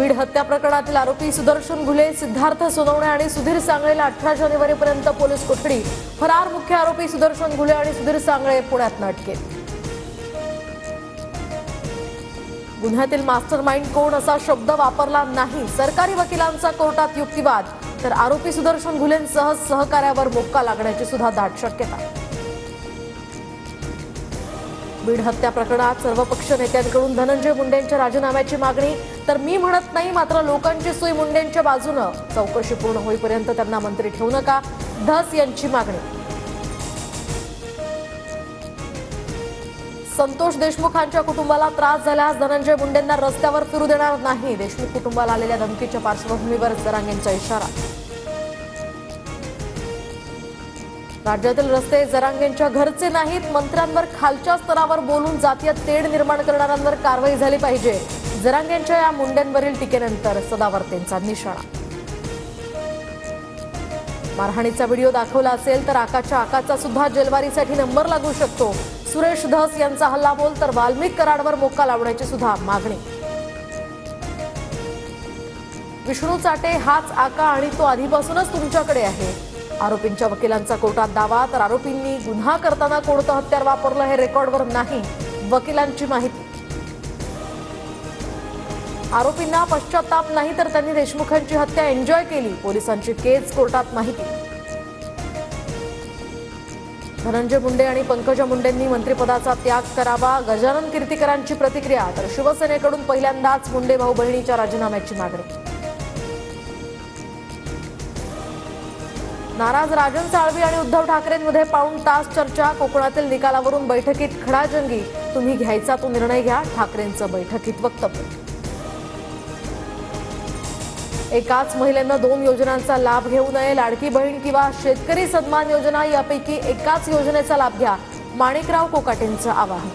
बीड हत्या प्रकरणातील आरोपी सुदर्शन घुले, सिद्धार्थ सोनवणे आणि सुधीर सांगळेला 18 जानेवारीपर्यंत पोलीस कोठडी. फरार मुख्य आरोपी सुदर्शन घुले आणि सुधीर सांगळे पुण्यात अटकेत. गुन्ह्यातील मास्टरमाइंड कोण असा शब्द वापरला नाही. सरकारी वकिलांचा कोर्टात युक्तिवाद. तर आरोपी सुदर्शन घुलेंसह सहकार्यावर मोक्का लागण्याची सुद्धा दाट शक्यता. बीड हत्या प्रकरणात सर्वपक्ष नेत्यांकडून धनंजय मुंडेंच्या राजीनाम्याची मागणी. तर मी म्हणत नाही, मात्र लोकांची सोय मुंडेंच्या बाजूनं. चौकशी पूर्ण होईपर्यंत त्यांना मंत्री ठेवू नका, धस यांची मागणी. संतोष देशमुखांच्या कुटुंबाला त्रास झाल्यास धनंजय मुंडेंना रस्त्यावर फिरू देणार नाही. देशमुख कुटुंबाला आलेल्या धमकीच्या पार्श्वभूमीवर जरांगेंचा इशारा. राज्यातील रस्ते जरांगेंच्या घरचे नाहीत. मंत्र्यांवर खालच्या स्तरावर बोलून जातीय तेढ निर्माण करणाऱ्यांवर कारवाई झाली पाहिजे. जरांगेंच्या या मुंडेंवरील टीकेनंतर सदावर्तेंचा निशाणा. मारहाणीचा व्हिडिओ दाखवला असेल तर आकाचा सुद्धा जेलवारीसाठी नंबर लागू शकतो. सुरेश धस यांचा हल्लाबोल. तर वाल्मिक कराडवर मोक्का लावण्याची सुद्धा मागणी. विष्णू चाटे हाच आका आणि तो आधीपासूनच तुमच्याकडे आहे. आरोपींच्या वकिलांचा कोर्टात दावा. तर आरोपींनी गुन्हा करताना कोणतं हत्यार वापरलं हे रेकॉर्डवर नाही, वकिलांची माहिती. आरोपींना पश्चाताप नाही, तर त्यांनी देशमुखांची हत्या एन्जॉय केली. पोलिसांची केस कोर्टात माहिती. धनंजय मुंडे आणि पंकजा मुंडेंनी मंत्रिपदाचा त्याग करावा. गजानन कीर्तीकरांची प्रतिक्रिया. तर शिवसेनेकडून पहिल्यांदाच मुंडे भाऊ बहिणीच्या राजीनाम्याची मागणी. नाराज राजन साळवी आणि उद्धव ठाकरेंमध्ये पाऊण तास चर्चा. कोकणातील निकालावरून बैठकीत खडाजंगी. तुम्ही घ्यायचा तो निर्णय घ्या, ठाकरेंचं बैठकीत वक्तव्य. एकाच महिलेनं 2 योजनांचा लाभ घेऊ नये. लाडकी बहीण किंवा शेतकरी सन्मान योजना यापैकी एकाच योजनेचा लाभ घ्या, माणिकराव कोकाटेंचं आवाहन.